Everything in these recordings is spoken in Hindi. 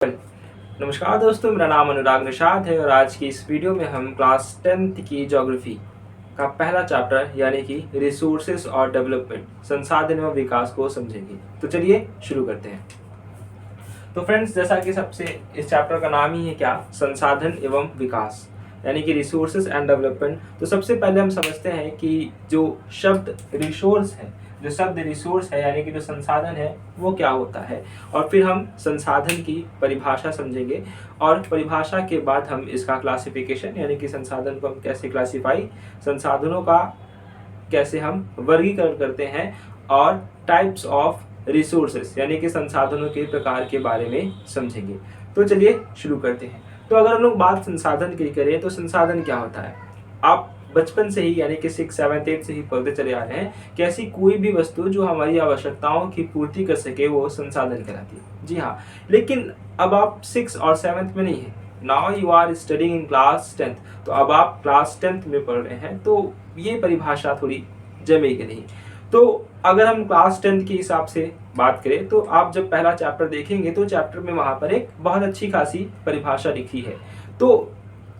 नमस्कार दोस्तों, मेरा नाम अनुराग निषाद है और आज की इस वीडियो में हम क्लास 10th की ज्योग्राफी का पहला चैप्टर यानी कि रिसोर्सेज और डेवलपमेंट, संसाधन एवं विकास को समझेंगे। तो चलिए शुरू करते हैं। तो फ्रेंड्स, जैसा कि सबसे इस चैप्टर का नाम ही है क्या, संसाधन एवं विकास यानी कि रिसोर्सेज एंड डेवलपमेंट। तो सबसे पहले हम समझते हैं कि जो शब्द रिसोर्स है, जो शब्द रिसोर्स है यानी कि जो संसाधन है वो क्या होता है, और फिर हम संसाधन की परिभाषा समझेंगे और परिभाषा के बाद हम इसका क्लासिफिकेशन यानी कि संसाधन को हम कैसे क्लासिफाई, संसाधनों का कैसे हम वर्गीकरण करते हैं और टाइप्स ऑफ रिसोर्सेस यानी कि संसाधनों के प्रकार के बारे में समझेंगे। तो चलिए शुरू करते हैं। तो अगर हम लोग बात संसाधन की करें तो संसाधन क्या होता है, आप बचपन से ही यानी कि 6, 7, 8 से ही पढ़ते चले आ रहे हैं कि ऐसी कोई भी वस्तु जो हमारी आवश्यकताओं की पूर्ति कर सके वो संसाधन कहलाती है। जी हाँ, लेकिन अब आप 6 और 7th में नहीं है, now you are studying in class 10th। तो अब आप क्लास 10th में पढ़ रहे हैं, तो ये परिभाषा थोड़ी जमेगी नहीं। तो अगर हम क्लास 10th के हिसाब से बात करें तो आप जब पहला चैप्टर देखेंगे तो चैप्टर में वहां पर एक बहुत अच्छी खासी परिभाषा लिखी है। तो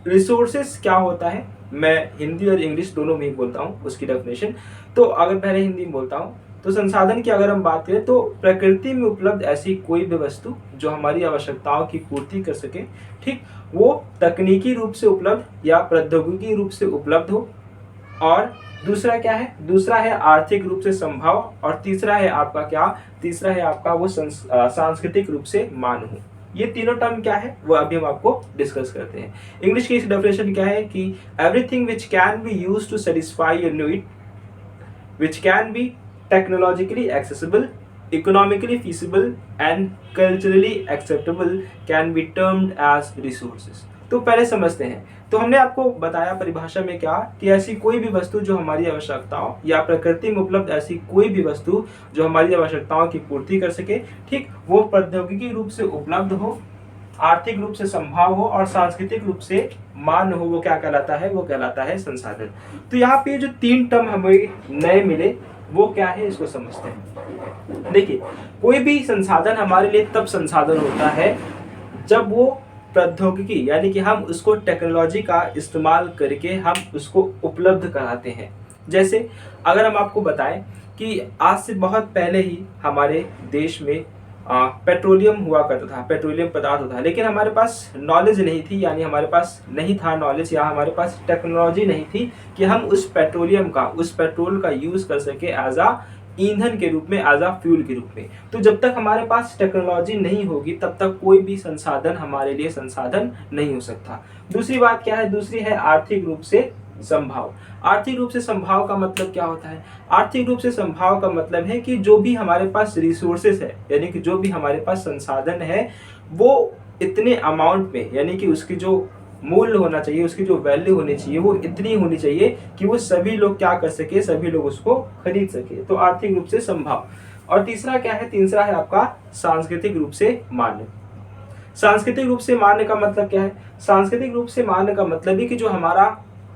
रिसोर्सेस क्या होता है, मैं हिंदी और इंग्लिश दोनों में ही बोलता हूँ उसकी डेफिनेशन। तो अगर पहले हिंदी में बोलता हूँ तो संसाधन की अगर हम बात करें तो प्रकृति में उपलब्ध ऐसी कोई भी वस्तु जो हमारी आवश्यकताओं की पूर्ति कर सके, ठीक, वो तकनीकी रूप से उपलब्ध या प्रौद्योगिकी रूप से उपलब्ध हो। और दूसरा क्या है, दूसरा है आर्थिक रूप से संभव, और तीसरा है आपका क्या, तीसरा है आपका वो सांस्कृतिक रूप से मान्य हो। ये तीनों टर्म क्या है वो अभी हम आपको डिस्कस करते हैं। इंग्लिश की इस डेफिनेशन क्या है कि everything which can be used to satisfy your need, which can be technologically accessible, economically feasible and culturally acceptable can be termed as resources। तो पहले समझते हैं। तो हमने आपको बताया परिभाषा में क्या कि ऐसी कोई भी वस्तु जो हमारी आवश्यकताओं या प्रकृति में उपलब्ध ऐसी कोई भी वस्तु जो हमारी आवश्यकताओं की पूर्ति कर सके, ठीक, वो प्रौद्योगिकी रूप से उपलब्ध हो, आर्थिक रूप से संभव हो और सांस्कृतिक रूप से मान्य हो, वो क्या कहलाता है, वो कहलाता है संसाधन। तो यहाँ पे जो तीन टर्म हमें नए मिले वो क्या है, इसको समझते हैं। देखिए, कोई भी संसाधन हमारे लिए तब संसाधन होता है जब वो प्रौद्योगिकी यानी कि हम उसको टेक्नोलॉजी का इस्तेमाल करके हम उसको उपलब्ध कराते हैं। जैसे अगर हम आपको बताएं कि आज से बहुत पहले ही हमारे देश में पेट्रोलियम हुआ करता था, पेट्रोलियम पदार्थ होता था, लेकिन हमारे पास नॉलेज नहीं थी, यानी हमारे पास नहीं था नॉलेज या हमारे पास टेक्नोलॉजी नहीं थी कि हम उस पेट्रोलियम का, उस पेट्रोल का यूज कर सके एज आ ईंधन के रूप में, एज आ फ्यूल के रूप में। तो जब तक हमारे पास टेक्नोलॉजी नहीं होगी तब तक कोई भी संसाधन हमारे लिए संसाधन नहीं हो सकता। दूसरी बात क्या है, दूसरी है आर्थिक रूप से संभाव। आर्थिक रूप से संभाव का मतलब क्या होता है, आर्थिक रूप से संभाव का मतलब है कि जो भी हमारे पास रिसोर्सेस है यानी कि जो भी हमारे पास संसाधन है वो इतने अमाउंट में, यानी कि उसकी जो मूल्य होना चाहिए, उसकी जो वैल्यू होनी चाहिए वो इतनी होनी चाहिए कि वो सभी लोग क्या कर सके, सभी लोग उसको खरीद सके। तो आर्थिक रूप से संभाव। और तीसरा क्या है, तीसरा है आपका सांस्कृतिक रूप से मान्य। सांस्कृतिक रूप से मान्य का मतलब क्या है, सांस्कृतिक रूप से मान्य का मतलब है कि जो हमारा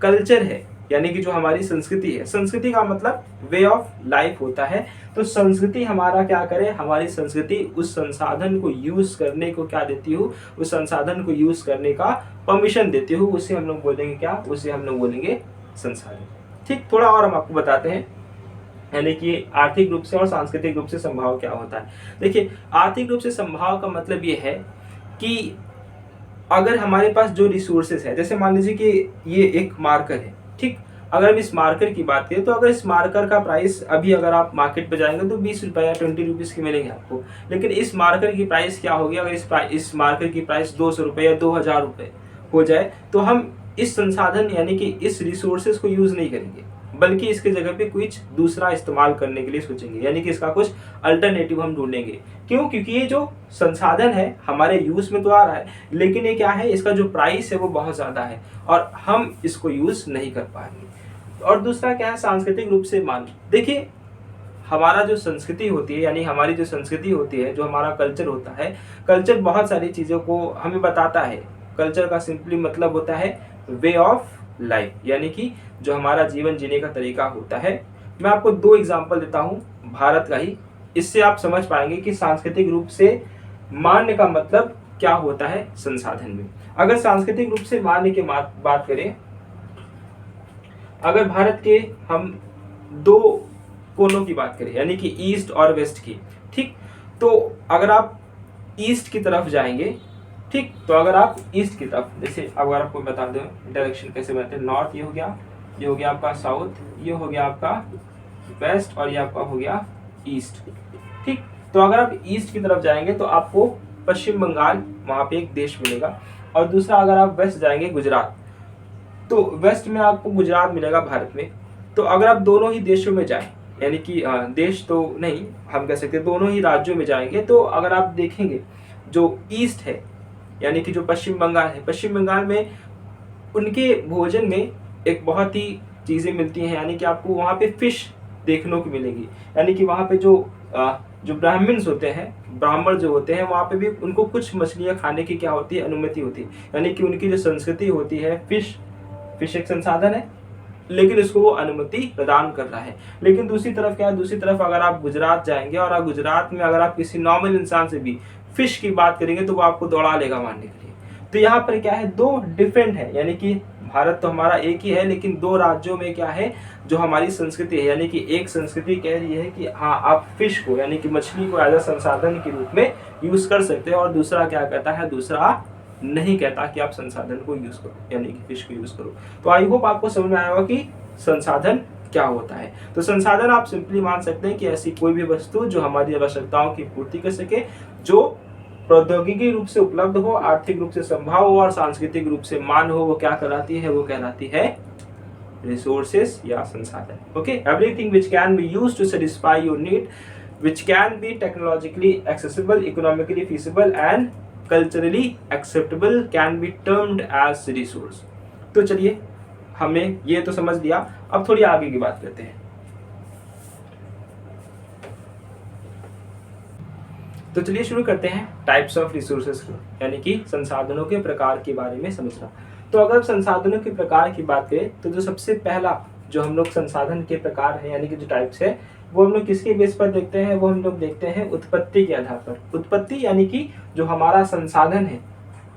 कल्चर है यानी कि जो हमारी संस्कृति है, संस्कृति का मतलब वे ऑफ लाइफ होता है। तो संस्कृति हमारा क्या करे, हमारी संस्कृति उस संसाधन को यूज करने को क्या देती हो, उस संसाधन को यूज करने का परमिशन देती हो, उसे हम लोग बोलेंगे क्या, उसे हम लोग बोलेंगे संसाधन। ठीक, थोड़ा और हम आपको बताते हैं यानी कि आर्थिक रूप से और सांस्कृतिक रूप से संभाव क्या होता है। देखिए, आर्थिक रूप से संभाव का मतलब ये है कि अगर हमारे पास जो रिसोर्सेस है, जैसे मान लीजिए कि ये एक मार्कर है, ठीक, अगर हम इस मार्कर की बात करें तो अगर इस मार्कर का प्राइस अभी अगर आप मार्केट पे जाएंगे तो 20 रुपये या 20 रुपीज़ के मिलेंगे आपको, लेकिन इस मार्कर की प्राइस क्या होगी, अगर इस मार्कर की प्राइस 200 रुपये या 2000 रुपये हो जाए तो हम इस संसाधन यानी कि इस रिसोर्सेज को यूज नहीं करेंगे, बल्कि इसके जगह पे कुछ दूसरा इस्तेमाल करने के लिए सोचेंगे, यानी कि इसका कुछ अल्टरनेटिव हम ढूंढेंगे। क्यों, क्योंकि ये जो संसाधन है हमारे यूज में तो आ रहा है, लेकिन ये क्या है, इसका जो प्राइस है वो बहुत ज़्यादा है और हम इसको यूज नहीं कर पाएंगे। और दूसरा क्या है, सांस्कृतिक रूप से मान। देखिए, हमारा जो संस्कृति होती है यानी हमारी जो संस्कृति होती है, जो हमारा कल्चर होता है, कल्चर बहुत सारी चीज़ों को हमें बताता है। कल्चर का सिंपली मतलब होता है वे ऑफ लाइफ, यानी कि जो हमारा जीवन जीने का तरीका होता है। मैं आपको 2 एग्जांपल देता हूँ भारत का ही, इससे आप समझ पाएंगे कि सांस्कृतिक रूप से मान्य का मतलब क्या होता है संसाधन में। अगर सांस्कृतिक रूप से मान्य की बात करें, अगर भारत के हम दो कोनों की बात करें यानी कि ईस्ट और वेस्ट की, ठीक, तो अगर आप ईस्ट की तरफ जाएंगे, ठीक, तो अगर आप ईस्ट की तरफ, जैसे अगर आपको बता दें डायरेक्शन कैसे बनते हैं, नॉर्थ ये हो गया आपका साउथ, ये हो गया आपका वेस्ट और ये आपका हो गया ईस्ट, ठीक। तो अगर आप ईस्ट की तरफ जाएंगे तो आपको पश्चिम बंगाल वहां पे एक देश मिलेगा, और दूसरा अगर आप वेस्ट जाएंगे गुजरात, तो वेस्ट में आपको गुजरात मिलेगा भारत में। तो अगर आप दोनों ही देशों में जाएं, यानी कि देश तो नहीं हम कह सकते, दोनों ही राज्यों में जाएंगे, तो अगर आप देखेंगे जो ईस्ट है यानी कि जो पश्चिम बंगाल है, पश्चिम बंगाल में उनके भोजन में एक बहुत ही चीज़ें मिलती हैं, यानी कि आपको वहाँ पे फिश देखने को मिलेगी, यानी कि वहाँ पे जो ब्राह्मण्स होते हैं, ब्राह्मण जो होते हैं, वहाँ पे भी उनको कुछ मछलियाँ खाने की क्या होती है, अनुमति होती है, यानी कि उनकी जो संस्कृति होती है, फिश एक संसाधन है लेकिन इसको वो अनुमति प्रदान कर रहा है। लेकिन दूसरी तरफ क्या है, दूसरी तरफ अगर आप गुजरात जाएंगे और आप गुजरात में अगर आप किसी नॉर्मल इंसान से भी फिश की बात करेंगे तो वो आपको दौड़ा लेगा मारने के लिए। तो यहाँ पर क्या है, दो डिफरेंट है, यानी कि भारत तो हमारा एक ही है लेकिन दो राज्यों में क्या है जो हमारी संस्कृति है, यानी कि एक संस्कृति कह रही है कि हाँ आप फिश को यानी कि मछली को एज अ संसाधन के रूप में यूज कर सकते हैं, और दूसरा क्या कहता है, दूसरा नहीं कहता कि आप संसाधन को यूज करो यानी कि फिश को यूज करो। तो आई होप आपको समझ में आया होगा कि संसाधन क्या होता है। तो संसाधन आप सिंपली मान सकते हैं कि ऐसी कोई भी वस्तु जो हमारी आवश्यकताओं की पूर्ति कर सके, जो प्रौद्योगिकी रूप से उपलब्ध हो, आर्थिक रूप से संभव हो और सांस्कृतिक रूप से मान्य हो, वो क्या कहलाती है, वो कहलाती है रिसोर्सेस या संसाधन। Okay, everything which can be used to satisfy your need, which can be technologically accessible, economically feasible and culturally acceptable can be termed as resource. तो चलिए हमने ये तो समझ लिया, अब थोड़ी आगे की बात करते हैं। तो चलिए शुरू करते हैं टाइप्स ऑफ रिसोर्सेज को, यानी कि संसाधनों के प्रकार के बारे में समझना। तो अगर संसाधनों के प्रकार की बात करें तो जो सबसे पहला जो हम लोग संसाधन के प्रकार है यानी कि जो टाइप्स है वो हम लोग किसके बेस पर देखते हैं, वो हम लोग देखते हैं उत्पत्ति के आधार पर। उत्पत्ति यानी कि जो हमारा संसाधन है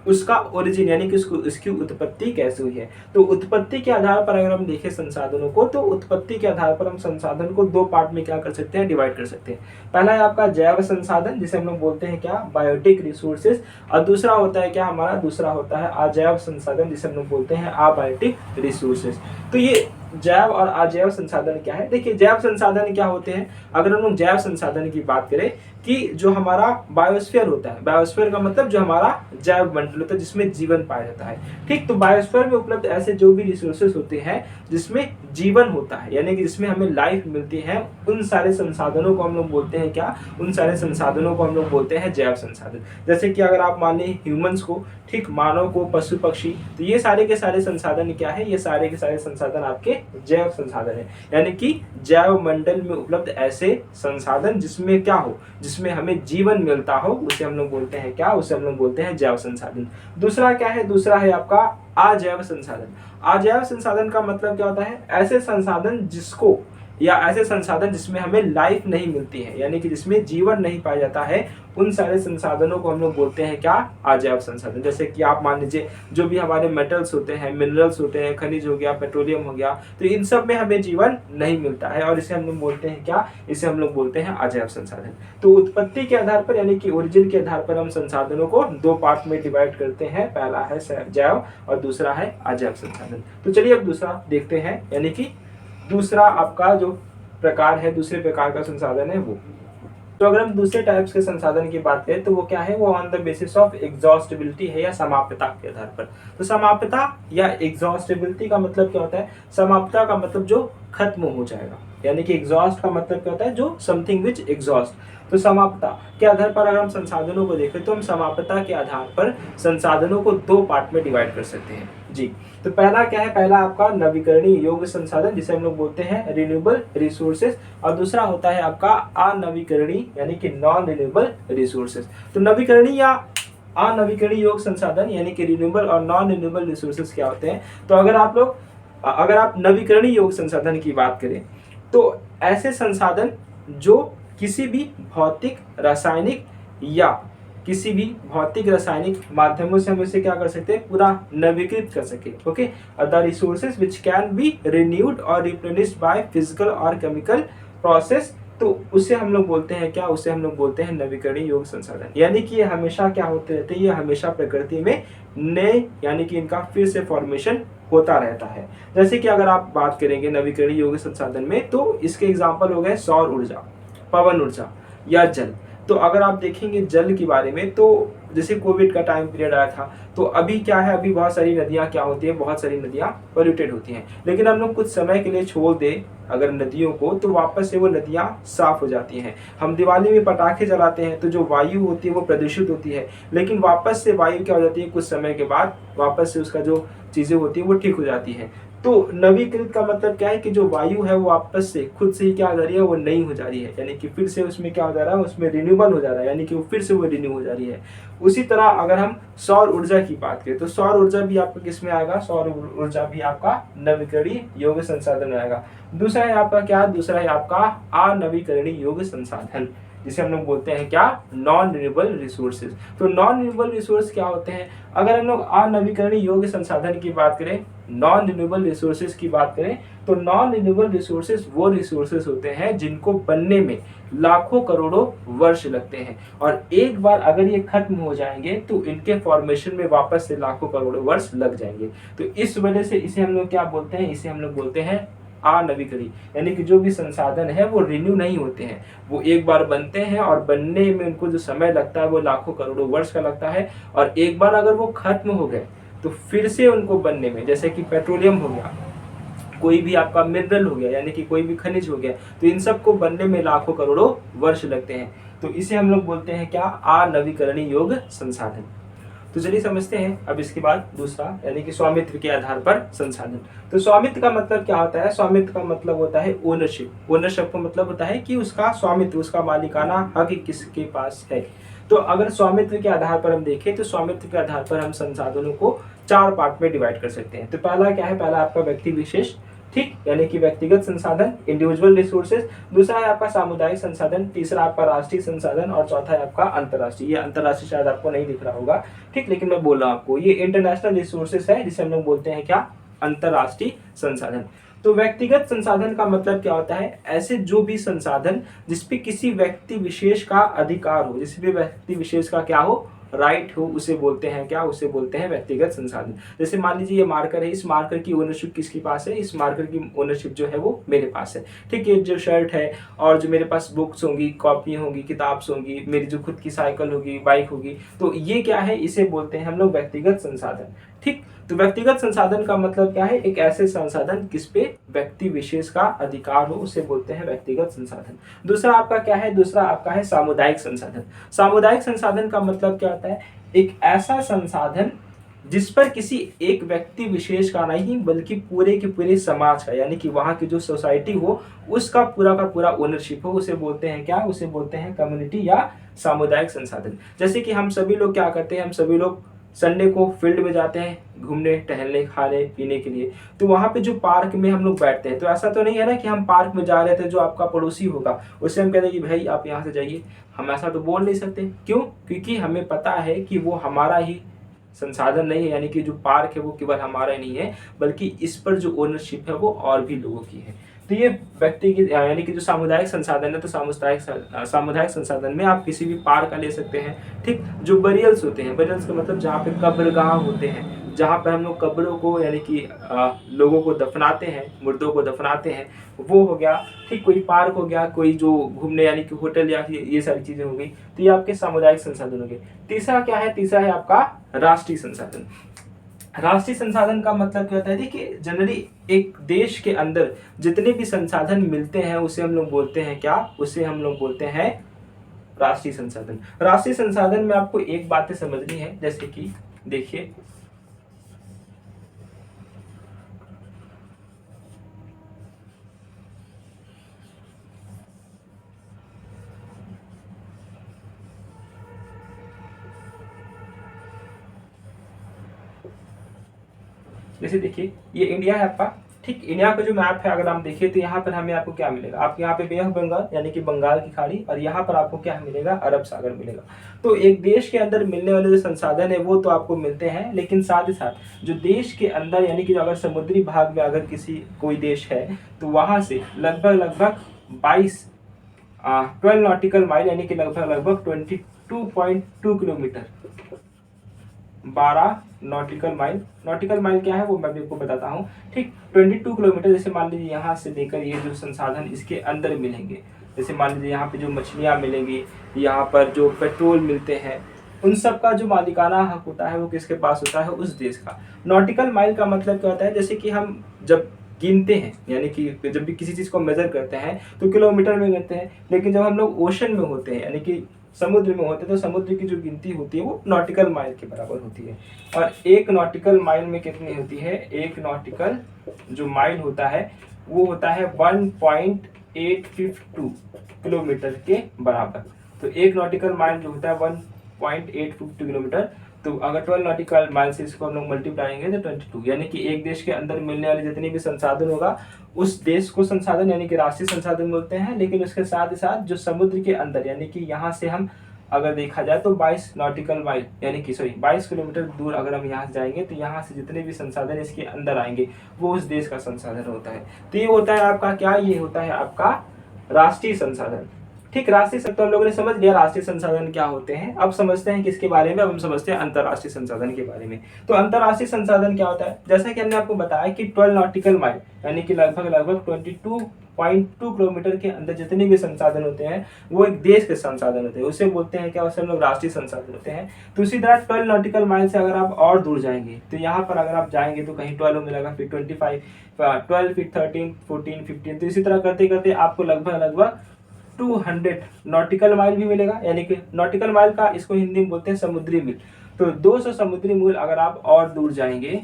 उसका ओरिजिन यानी कि उसकी उत्पत्ति कैसे हुई है। तो उत्पत्ति के आधार पर अगर हम देखें संसाधनों को, तो उत्पत्ति के आधार पर हम संसाधन को दो पार्ट में क्या कर सकते हैं, डिवाइड कर सकते हैं। पहला है आपका जैव संसाधन जिसे हम लोग बोलते हैं क्या, बायोटिक रिसोर्सेज, और दूसरा होता है क्या हमारा, दूसरा होता है अजैव संसाधन जिसे हम लोग बोलते हैं अबायोटिक रिसोर्सेज। तो ये जैव और अजैव संसाधन क्या है, देखिए जैव संसाधन क्या होते हैं। अगर हम लोग जैव संसाधन की बात करें कि जो हमारा बायोस्फीयर होता है, बायोस्फीयर का मतलब जो हमारा जैव मंडल होता है जिसमें जीवन पाया जाता है, ठीक। तो बायोस्फीयर में उपलब्ध ऐसे जो भी रिसोर्सेज होते हैं जिसमें जीवन होता है यानी कि जिसमें हमें लाइफ मिलती है, उन सारे संसाधनों को हम लोग बोलते हैं क्या, उन सारे संसाधनों को हम लोग बोलते हैं जैव संसाधन। जैसे कि अगर आप मान लें ह्यूमंस को, ठीक, मानव को, पशु पक्षी, तो ये सारे के सारे संसाधन क्या है, ये सारे के सारे संसाधन आपके जैव संसाधन है, यानी कि जैव मंडल में उपलब्ध ऐसे संसाधन जिसमें क्या हो, जिसमें हमें जीवन मिलता हो, उसे हम लोग बोलते हैं क्या, उसे हम लोग बोलते हैं जैव संसाधन। दूसरा क्या है, दूसरा है आपका अजैव संसाधन। अजैव संसाधन का मतलब क्या होता है, ऐसे संसाधन जिसको या ऐसे संसाधन जिसमें हमें लाइफ नहीं मिलती है यानी कि जिसमें जीवन नहीं पाया जाता है, उन सारे संसाधनों को हम लोग बोलते हैं क्या, अजैव संसाधन। जैसे कि आप मान लीजिए जो भी हमारे मेटल्स होते हैं, मिनरल्स होते हैं, खनिज हो गया, पेट्रोलियम हो गया, तो इन सब में हमें जीवन नहीं मिलता है और इसे हम लोग बोलते हैं क्या, इसे हम लोग बोलते हैं अजैव संसाधन। तो उत्पत्ति के आधार पर यानी कि ओरिजिन के आधार पर हम संसाधनों को दो पार्ट में डिवाइड करते हैं, पहला है जैव और दूसरा है अजैव संसाधन। तो चलिए अब दूसरा देखते हैं, यानी कि दूसरा आपका जो प्रकार है, दूसरे प्रकार का संसाधन है वो। तो अगर हम दूसरे टाइप्स के संसाधन की बात करें तो वो क्या है, वो on the basis of exhaustibility है या समाप्यता के आधार पर। तो समाप्यता या एग्जॉस्टिबिलिटी का मतलब क्या होता है, समाप्यता का मतलब जो खत्म हो जाएगा, यानी कि एग्जॉस्ट का मतलब क्या होता है, जो समथिंग विच एग्जॉस्ट। तो समाप्यता के आधार पर अगर हम संसाधनों को देखें तो हम समाप्यता के आधार पर संसाधनों को दो पार्ट में डिवाइड कर सकते हैं जी। तो पहला क्या है, पहला आपका नवीकरणीय योग्य संसाधन जिसे हम लोग बोलते हैं रिन्यूएबल रिसोर्सेज, और दूसरा होता है आपका अनवीकरणीय यानी कि नॉन रिन्यूएबल रिसोर्सेज। तो नवीकरणीय या अनवीकरणीय योग्य संसाधन यानी कि रिन्यूएबल और नॉन रिन्यूएबल रिसोर्सेज क्या होते हैं। तो अगर आप नवीकरणीय योग्य संसाधन की बात करें तो ऐसे संसाधन जो किसी भी भौतिक, रासायनिक या किसी भी भौतिक रासायनिक माध्यमों से हम इसे क्या कर सकते हैं, पूरा नवीकृत कर सके। Okay, the resources which can B renewed और रिप्लेनिश्ड बाय फिजिकल और केमिकल प्रोसेस, तो उसे हम लोग बोलते हैं क्या, उसे हम लोग बोलते हैं नवीकरणीय योग्य संसाधन। यानी कि ये हमेशा क्या होते रहते हैं, ये हमेशा प्रकृति में नए यानी कि इनका फिर से फॉर्मेशन होता रहता है। जैसे कि अगर आप बात करेंगे नवीकरणीय योग्य संसाधन में, तो इसके एग्जाम्पल हो गए सौर ऊर्जा, पवन ऊर्जा या जल। तो अगर आप देखेंगे जल के बारे में, तो जैसे कोविड का टाइम पीरियड आया था, तो अभी क्या है, अभी बहुत सारी नदियां क्या होती है, बहुत सारी नदियां पोल्यूटेड होती हैं, लेकिन हम लोग कुछ समय के लिए छोड़ दें अगर नदियों को, तो वापस से वो नदियां साफ हो जाती हैं। हम दिवाली में पटाखे जलाते हैं तो जो वायु होती है वो प्रदूषित होती है, लेकिन वापस से वायु क्या हो जाती है, कुछ समय के बाद वापस से उसका जो चीजें होती है वो ठीक हो जाती है। तो नवीकृत का मतलब क्या है कि जो वायु है वो वापस से खुद से ही क्या हो जा रही है, वो नई हो जा रही है, यानी कि फिर से उसमें क्या हो जा रहा है, उसमें रिन्यूएबल हो जा रहा है, यानी कि वो फिर से वो रिन्यू हो जा रही है। उसी तरह अगर हम सौर ऊर्जा की बात करें, तो सौर ऊर्जा भी आपका किस में आएगा, सौर ऊर्जा भी आपका नवीकरणीय योग्य संसाधन में आएगा। दूसरा है आपका क्या, दूसरा है आपका अनवीकरणीय योग्य संसाधन, जिसे हम लोग बोलते हैं क्या, नॉन रिन्यूएबल रिसोर्सेज। तो नॉन रिन्यूएबल रिसोर्स क्या होते हैं, अगर हम लोग अनवीकरणीय योग्य संसाधन की बात करें, नॉन रिन्यूएबल रिसोर्सेज की बात करें, तो नॉन रिन्यूएबल रिसोर्सेज वो रिसोर्सेज होते हैं जिनको बनने में लाखों करोड़ों वर्ष लगते हैं, और एक बार अगर ये खत्म हो जाएंगे तो इनके फॉर्मेशन में वापस से लाखों करोड़ों वर्ष लग जाएंगे। तो इस वजह से इसे हम लोग क्या बोलते हैं, इसे हम लोग बोलते हैं अनवीकरणीय, यानी कि जो भी संसाधन है वो रिन्यू नहीं होते हैं, वो एक बार बनते हैं और बनने में उनको जो समय लगता है वो लाखों करोड़ों वर्ष का लगता है, और एक बार अगर वो खत्म हो गए तो फिर से उनको बनने में, जैसे कि पेट्रोलियम हो गया, कोई भी आपका मिनरल हो गया, यानी कि कोई भी खनिज हो गया, तो इन सब को बनने में लाखों करोड़ों वर्ष लगते हैं। तो इसे हम लोग बोलते हैं क्या, अनवीकरणीय योग्य संसाधन। तो चलिए समझते हैं अब इसके बाद दूसरा, यानी कि स्वामित्व के आधार पर संसाधन। तो स्वामित्व का मतलब क्या होता है, स्वामित्व का मतलब होता है ओनरशिप। ओनरशिप का मतलब होता है कि उसका स्वामित्व, उसका मालिकाना हक किसके पास है। तो अगर स्वामित्व के आधार पर हम देखें, तो स्वामित्व के आधार पर हम संसाधनों को 4 पार्ट में डिवाइड कर सकते हैं। तो पहला क्या है, पहला आपका व्यक्ति विशेष, ठीक, यानी कि व्यक्तिगत संसाधन, इंडिविजुअल रिसोर्सेज। दूसरा है आपका सामुदायिक संसाधन, तीसरा आपका राष्ट्रीय संसाधन, और चौथा है आपका अंतर्राष्ट्रीय। ये अंतर्राष्ट्रीय शायद आपको नहीं दिख रहा होगा, ठीक, लेकिन मैं बोल रहा हूं आपको, ये इंटरनेशनल रिसोर्सेज है, जिसे हम लोग बोलते हैं क्या, अंतर्राष्ट्रीय संसाधन। तो व्यक्तिगत संसाधन का मतलब क्या होता है, ऐसे जो भी संसाधन जिसपे किसी व्यक्ति विशेष का अधिकार हो, जिस भी व्यक्ति विशेष का क्या हो, राइट हो, उसे बोलते हैं क्या, उसे बोलते हैं व्यक्तिगत संसाधन। जैसे मान लीजिए ये मार्कर है, इस मार्कर की ओनरशिप किसके पास है, इस मार्कर की ओनरशिप जो है वो मेरे पास है, ठीक। ये जो शर्ट है, और जो मेरे पास बुक्स होंगी, कॉपी होंगी, किताब होंगी, मेरी जो खुद की साइकिल होगी, बाइक होगी, तो ये क्या है, इसे बोलते हैं हम लोग व्यक्तिगत संसाधन, ठीक। तो व्यक्तिगत संसाधन का मतलब क्या है, एक ऐसे संसाधन जिसपे व्यक्ति विशेष का अधिकार हो, उसे बोलते हैं व्यक्तिगत संसाधन। दूसरा आपका क्या है, दूसरा आपका है सामुदायिक संसाधन। सामुदायिक संसाधन का मतलब क्या होता है, एक ऐसा संसाधन जिस पर किसी एक व्यक्ति विशेष का नहीं बल्कि पूरे के पूरे समाज का, यानी कि वहां की जो सोसाइटी हो उसका पूरा का पूरा ओनरशिप हो, उसे बोलते हैं क्या, उसे बोलते हैं कम्युनिटी या सामुदायिक संसाधन। जैसे कि हम सभी लोग क्या करते हैं, हम सभी लोग संडे को फील्ड में जाते हैं घूमने, टहलने, खाने पीने के लिए, तो वहां पे जो पार्क में हम लोग बैठते हैं, तो ऐसा तो नहीं है ना कि हम पार्क में जा रहे थे, जो आपका पड़ोसी होगा उससे हम कहते हैं कि भाई आप यहाँ से जाइए, हम ऐसा तो बोल नहीं सकते। क्यों, क्योंकि हमें पता है कि वो हमारा ही संसाधन नहीं है, यानी कि जो पार्क है वो केवल हमारा ही नहीं है, बल्कि इस पर जो ओनरशिप है वो और भी लोगों की है। तो ये व्यक्ति की, यानी कि जो सामुदायिक संसाधन है, तो सामुदायिक संसाधन में आप किसी भी पार्क का ले सकते हैं, ठीक। जो बरियल्स होते हैं, बरियल्स का मतलब जहाँ पे कब्रगाह होते हैं, जहाँ पर हम लोग कब्रों को, यानी कि लोगों को दफनाते हैं, मुर्दों को दफनाते हैं, वो हो गया, ठीक। कोई पार्क हो गया, कोई जो घूमने, यानी कि होटल या ये सारी चीजें हो गई, तो ये आपके सामुदायिक संसाधन हो गए। तीसरा क्या है, तीसरा है आपका राष्ट्रीय संसाधन। राष्ट्रीय संसाधन का मतलब क्या होता है, देखिए जनरली एक देश के अंदर जितने भी संसाधन मिलते हैं उसे हम लोग बोलते हैं क्या, उसे हम लोग बोलते हैं राष्ट्रीय संसाधन। राष्ट्रीय संसाधन में आपको एक बातें समझनी है, जैसे कि देखिए जैसे देखिए ये इंडिया है आपका, ठीक, इंडिया का जो मैप है अगर हम देखें तो यहाँ पर हमें आपको क्या मिलेगा, आपके यहाँ पे बे ऑफ बंगाल यानी कि बंगाल की खाड़ी, और यहाँ पर आपको क्या मिलेगा, अरब सागर मिलेगा। तो एक देश के अंदर मिलने वाले जो संसाधन है वो तो आपको मिलते हैं, लेकिन साथ ही साथ जो देश के अंदर यानी कि अगर समुद्री भाग में अगर कोई देश है तो वहाँ से लगभग 12 नॉटिकल माइल यानी कि लगभग 22.2 किलोमीटर, 12 नॉटिकल माइल क्या है वो मैं भी आपको बताता हूँ। ठीक, 22 किलोमीटर, जैसे मान लीजिए यहाँ से लेकर ये जो संसाधन इसके अंदर मिलेंगे, जैसे मान लीजिए यहाँ पे जो मछलियाँ मिलेंगी, यहाँ पर जो पेट्रोल मिलते हैं, उन सब का जो मालिकाना हक होता है वो किसके पास होता है, उस देश का। नॉटिकल माइल का मतलब क्या होता है, जैसे कि हम जब गिनते हैं यानी कि जब भी किसी चीज़ को मेजर करते हैं तो किलोमीटर में गिनते हैं, लेकिन जब हम लोग ओशन में होते हैं यानी कि समुद्र में होते हैं तो समुद्र की जो गिनती होती है वो नॉटिकल माइल के बराबर होती है। और एक नॉटिकल माइल में कितनी होती है, एक नॉटिकल जो माइल होता है वो होता है 1.852 किलोमीटर के बराबर। तो एक नॉटिकल माइल जो होता है 1.852 किलोमीटर, तो अगर 12 नॉटिकल माइल से इसको हम लोग मल्टीप्लाई करेंगे तो 22, यानी कि एक देश के अंदर मिलने वाले जितने भी संसाधन होगा उस देश को संसाधन यानी कि राष्ट्रीय संसाधन बोलते हैं, लेकिन उसके साथ ही साथ जो समुद्र के अंदर यानी कि यहाँ से हम अगर देखा जाए तो 22 नॉटिकल माइल यानी कि 22 किलोमीटर दूर अगर हम यहाँ से जाएंगे तो यहाँ से जितने भी संसाधन इसके अंदर आएंगे वो उस देश का संसाधन होता है। तो ये होता है आपका क्या, ये होता है आपका राष्ट्रीय संसाधन। ठीक, राष्ट्रीय संसाधन हम लोगों ने समझ लिया राष्ट्रीय संसाधन क्या होते हैं। अब समझते हैं किसके बारे में, अब हम समझते हैं अंतर्राष्ट्रीय संसाधन के बारे में। तो अंतर्राष्ट्रीय संसाधन क्या होता है, जैसा कि हमने आपको बताया कि 12 नॉटिकल माइल यानी कि लगभग 22.2 किलोमीटर के अंदर जितने भी संसाधन होते हैं वो एक देश के संसाधन होते हैं, उसे बोलते हैं क्या, उसे हम लोग राष्ट्रीय संसाधन होते हैं। तो उसी तरह 12 नॉटिकल माइल से अगर आप और दूर जाएंगे तो यहाँ पर अगर आप जाएंगे तो कहीं 12 मिलेगा, फिर 25, 12, फिर 13, 14, 15, तो इसी तरह करते करते आपको लगभग 200 नॉटिकल माइल भी मिलेगा, यानी कि नॉटिकल माइल का इसको हिंदी में बोलते हैं समुद्री मील। तो 200 समुद्री मील अगर आप और दूर जाएंगे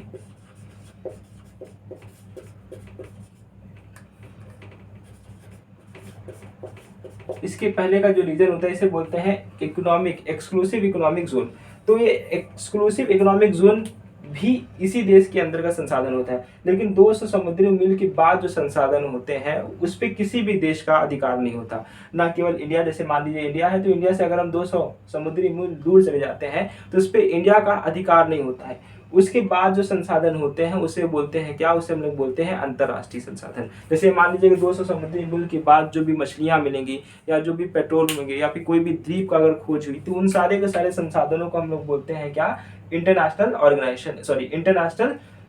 इसके पहले का जो रीजन होता है इसे बोलते हैं एक्सक्लूसिव इकोनॉमिक जोन। तो ये एक्सक्लूसिव इकोनॉमिक जोन भी इसी देश के अंदर का संसाधन होता है, लेकिन 200 समुद्री मील के बाद जो संसाधन होते हैं उस पर किसी भी देश का अधिकार नहीं होता, ना केवल इंडिया। जैसे मान लीजिए इंडिया है तो इंडिया से अगर हम 200 समुद्री मील दूर चले जाते हैं तो उस पर इंडिया का अधिकार नहीं होता है। उसके बाद जो संसाधन होते हैं उसे बोलते हैं क्या, उसे हम लोग बोलते हैं अंतर्राष्ट्रीय संसाधन। जैसे मान लीजिए कि 200 समुद्री मील के बाद जो भी मछलियां मिलेंगी या जो भी पेट्रोल मिलेंगे या फिर कोई भी द्वीप का अगर खोज हुई तो उन सारे के सारे संसाधनों को हम लोग बोलते हैं क्या, इंटरनेशनल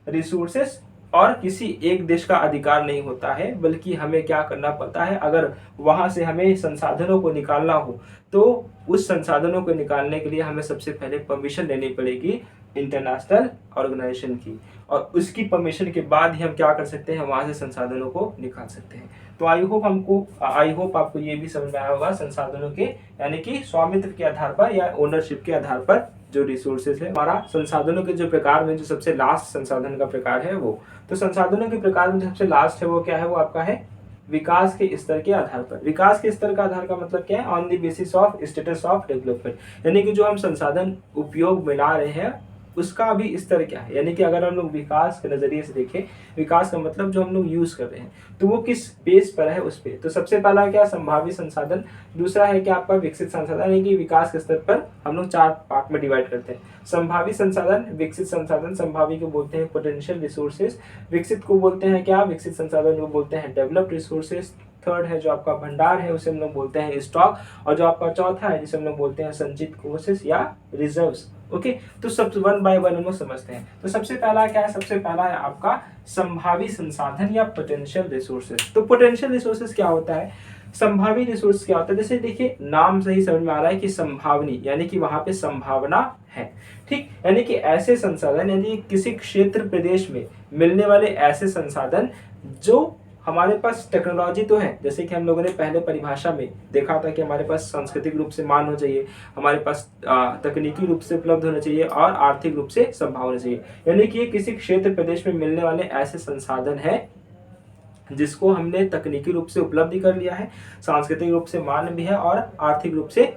रिसोर्सेस। और किसी एक देश का अधिकार नहीं होता है, बल्कि हमें क्या करना पड़ता है, अगर वहां से हमें संसाधनों को निकालना हो तो उस संसाधनों को निकालने के लिए हमें सबसे पहले परमिशन लेनी पड़ेगी इंटरनेशनल ऑर्गेनाइजेशन की, और उसकी परमिशन के बाद ही हम क्या कर सकते हैं, वहां से संसाधनों को निकाल सकते हैं। तो आई होप आपको ये भी समझ में आया होगा संसाधनों के यानी कि स्वामित्व के आधार पर या ओनरशिप के आधार पर जो रिसोर्सेज है। हमारा संसाधनों के जो प्रकार में जो सबसे लास्ट संसाधन का प्रकार है वो, तो संसाधनों के प्रकार में जो सबसे लास्ट है वो क्या है, वो आपका है विकास के स्तर के आधार पर। विकास के स्तर का आधार का मतलब क्या है, on the basis of status of development, यानी कि जो हम संसाधन उपयोग में ला रहे हैं उसका भी स्तर क्या है। यानी कि अगर हम लोग विकास के नजरिए से देखें, विकास का मतलब जो हम लोग यूज कर रहे हैं तो वो किस बेस पर है उस पे। तो सबसे पहला क्या, संभावित संसाधन। दूसरा है क्या आपका विकसित संसाधन, यानी कि विकास के स्तर पर हम लोग 4 पार्ट में डिवाइड करते हैं। संभावित संसाधन, विकसित संसाधन, संभावित को बोलते हैं पोटेंशियल रिसोर्सेज, विकसित को बोलते हैं क्या, विकसित संसाधन को बोलते हैं डेवलप्ड रिसोर्सेज। थर्ड है जो आपका भंडार है उसे हम लोग बोलते हैं स्टॉक, और जो आपका चौथा है जिसे हम लोग बोलते हैं संचित कोशेष या रिजर्व्स। ओके, तो सब 1 बाय 1 हम लोग समझते हैं। तो सबसे पहला क्या है, सबसे पहला है आपका संभावित संसाधन या पोटेंशियल रिसोर्सेज। तो पोटेंशियल रिसोर्सेज क्या होता है, संभावित रिसोर्स क्या होता है, जैसे देखिए नाम से ही समझ में आ रहा है कि संभावनी, यानी कि वहां पे संभावना है। ठीक, यानी कि ऐसे संसाधन, यानी किसी क्षेत्र प्रदेश में मिलने वाले ऐसे संसाधन जो हमारे पास टेक्नोलॉजी तो है, जैसे कि हम लोगों ने पहले परिभाषा में देखा था कि हमारे पास सांस्कृतिक रूप से मान होना चाहिए, हमारे पास तकनीकी रूप से उपलब्ध होना चाहिए और आर्थिक रूप से संभव होना चाहिए। यानी कि किसी क्षेत्र प्रदेश में मिलने वाले ऐसे संसाधन है जिसको हमने तकनीकी रूप से उपलब्धि कर लिया है, सांस्कृतिक रूप से मान भी है और आर्थिक रूप से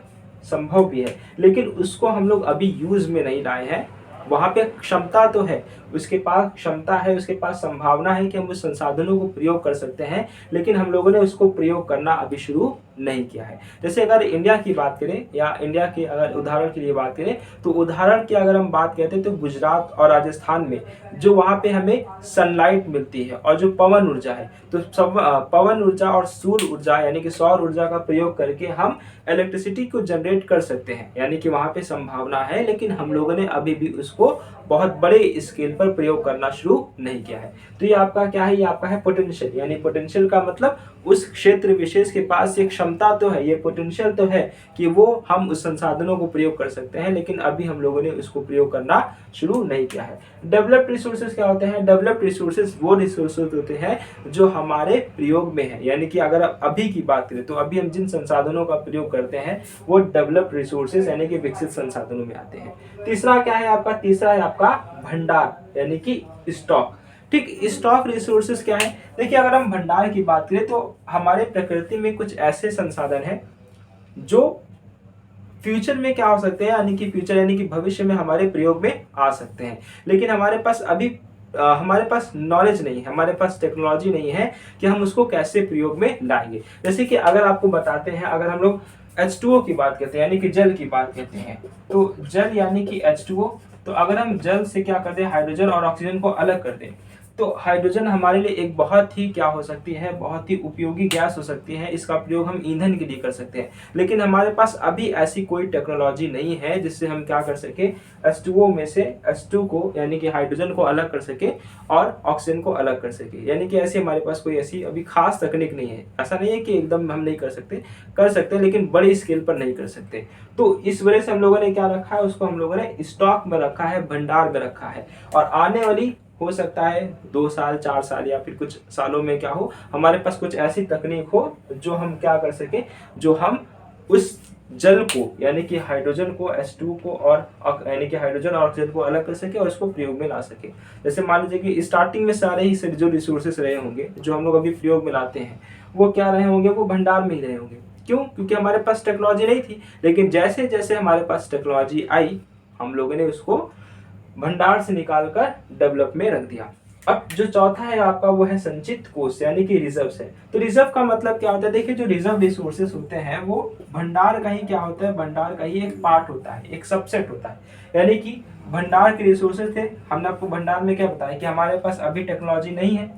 संभव भी है, लेकिन उसको हम लोग अभी यूज में नहीं लाए हैं, वहाँ पे क्षमता तो है, उसके पास क्षमता है, उसके पास संभावना है कि हम उस संसाधनों को प्रयोग कर सकते हैं, लेकिन हम लोगों ने उसको प्रयोग करना अभी शुरू नहीं किया है। जैसे अगर इंडिया की बात करें या इंडिया के अगर उदाहरण के लिए बात करें, तो उदाहरण की अगर हम बात करते हैं तो गुजरात और राजस्थान में जो वहाँ पे हमें सनलाइट मिलती है और जो पवन ऊर्जा है, तो सब पवन ऊर्जा और सूर्य ऊर्जा यानी कि सौर ऊर्जा का प्रयोग करके हम इलेक्ट्रिसिटी को जनरेट कर सकते हैं, यानी कि वहाँ पे संभावना है, लेकिन हम लोगों ने अभी भी उसको बहुत बड़े स्केल पर प्रयोग करना शुरू नहीं किया है। तो ये आपका क्या है, ये आपका है पोटेंशियल, यानी पोटेंशियल का मतलब उस क्षेत्र विशेष के पास ये क्षमता तो है, ये पोटेंशियल तो है कि वो हम उस संसाधनों को प्रयोग कर सकते हैं, लेकिन अभी हम लोगों ने उसको प्रयोग करना शुरू नहीं किया है। डेवलप्ड रिसोर्सेज क्या होते हैं? डेवलप्ड रिसोर्सेज वो रिसोर्सेज होते हैं जो हमारे प्रयोग में है, यानी कि अगर आप अभी की बात करें तो अभी हम जिन संसाधनों का प्रयोग करते हैं वो डेवलप्ड रिसोर्सेज यानी कि विकसित संसाधनों में आते हैं। तीसरा क्या है आपका? तीसरा है आपका भंडार यानी कि स्टॉक। ठीक, स्टॉक रिसोर्सेज क्या है? देखिए, अगर हम भंडार की बात करें तो हमारे प्रकृति में कुछ ऐसे संसाधन हैं जो फ्यूचर में क्या हो सकते हैं, यानी कि फ्यूचर यानी कि भविष्य में हमारे प्रयोग में आ सकते हैं, लेकिन हमारे पास अभी हमारे पास नॉलेज नहीं है, हमारे पास टेक्नोलॉजी नहीं है कि हम उसको कैसे प्रयोग में लाएंगे। जैसे कि अगर आपको बताते हैं, अगर हम लोग H2O की बात करते हैं यानी कि जल की बात करते हैं, तो जल यानी कि H2O, तो अगर हम जल से क्या करते हैं, हाइड्रोजन और ऑक्सीजन को अलग कर दें, तो हाइड्रोजन हमारे लिए एक बहुत ही क्या हो सकती है, बहुत ही उपयोगी गैस हो सकती है, इसका प्रयोग हम ईंधन के लिए कर सकते हैं, लेकिन हमारे पास अभी ऐसी कोई टेक्नोलॉजी नहीं है जिससे हम क्या कर सके, H2O में से H2 को यानी कि हाइड्रोजन को अलग कर सके और ऑक्सीजन को अलग कर सके, यानी कि ऐसी हमारे पास कोई ऐसी अभी खास तकनीक नहीं है। ऐसा नहीं है कि एकदम हम नहीं कर सकते, कर सकते हैं, लेकिन बड़ी स्केल पर नहीं कर सकते। तो इस वजह से हम लोगों ने क्या रखा है, उसको हम लोगों ने स्टॉक में रखा है, भंडार में रखा है, और आने वाली हो सकता है 2 साल 4 साल या फिर कुछ सालों में क्या हो, हमारे पास कुछ ऐसी तकनीक हो जो हम क्या कर सके, जो हम उस जल को यानी कि हाइड्रोजन को H2 को और यानी कि हाइड्रोजन और ऑक्सीजन को अलग कर सके और इसको प्रयोग में ला सके। जैसे मान लीजिए कि स्टार्टिंग में सारे ही जो रिसोर्सेस रहे होंगे जो हम लोग अभी प्रयोग में लाते हैं, वो क्या रहे होंगे, वो भंडार में ही रहे होंगे। क्यों? क्योंकि हमारे पास टेक्नोलॉजी नहीं थी, लेकिन जैसे जैसे हमारे पास टेक्नोलॉजी आई, हम लोगों ने उसको भंडार से निकालकर डेवलप में रख दिया। अब जो चौथा है आपका, वो है संचित कोष यानी कि रिजर्व्स है। तो रिजर्व का मतलब क्या होता है? देखिए, जो रिजर्व रिसोर्सेस होते हैं वो भंडार का ही क्या होता है, भंडार का ही एक पार्ट होता है, एक सबसेट होता है। यानी कि भंडार के रिसोर्सेस थे, हमने आपको भंडार में क्या बताया कि हमारे पास अभी टेक्नोलॉजी नहीं है,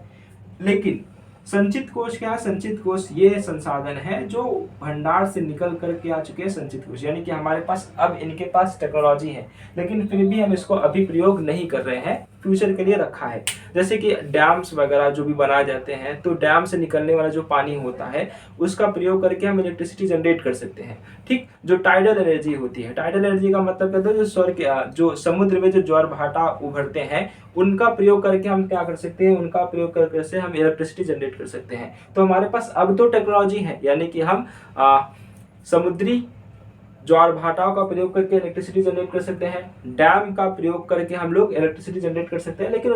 लेकिन संचित कोष क्या है? संचित कोष ये संसाधन है जो भंडार से निकल करके आ चुके हैं संचित कोष, यानी कि हमारे पास अब इनके पास टेक्नोलॉजी है, लेकिन फिर भी हम इसको अभी प्रयोग नहीं कर रहे हैं, फ्यूचर के लिए रखा है। जैसे कि डैम्स वगैरह जो भी बनाए जाते हैं, तो डैम से निकलने वाला जो पानी होता है उसका प्रयोग करके हम इलेक्ट्रिसिटी जनरेट कर सकते हैं। ठीक, जो टाइडल एनर्जी होती है, टाइडल एनर्जी का मतलब कहते हैं जो समुद्र में जो ज्वार भाटा उभरते हैं, उनका प्रयोग करके हम क्या कर सकते हैं, उनका प्रयोग करके से हम इलेक्ट्रिसिटी जनरेट कर सकते हैं। तो हमारे पास अब तो टेक्नोलॉजी है, यानी कि हम समुद्री ज्वार भाटाओं का प्रयोग करके इलेक्ट्रिसिटी जनरेट कर सकते हैं, डैम का प्रयोग करके हम लोग इलेक्ट्रिसिटी जनरेट कर सकते हैं, लेकिन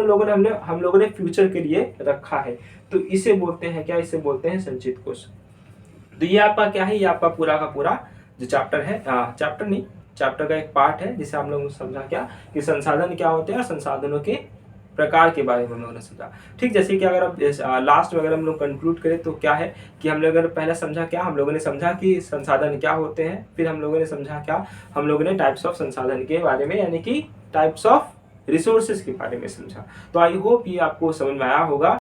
हम लोगों ने फ्यूचर के लिए रखा है। तो इसे बोलते हैं क्या? इसे बोलते हैं संचित कोष। तो ये आपका क्या है, ये आपका पूरा का पूरा जो चैप्टर है, चैप्टर नहीं, चैप्टर का एक पार्ट है, जिसे हम लोग समझा क्या कि संसाधन क्या होते हैं और संसाधनों के प्रकार के बारे में हम लोगों ने समझा। ठीक, जैसे कि अगर अब लास्ट में अगर हम लोग कंक्लूड करें तो क्या है कि हम लोगों ने पहले समझा क्या, हम लोगों ने समझा कि संसाधन क्या होते हैं, फिर हम लोगों ने समझा क्या, हम लोगों ने टाइप्स ऑफ संसाधन के बारे में यानी कि टाइप्स ऑफ रिसोर्सेज के बारे में समझा। तो आई होप ये आपको समझ में आया होगा।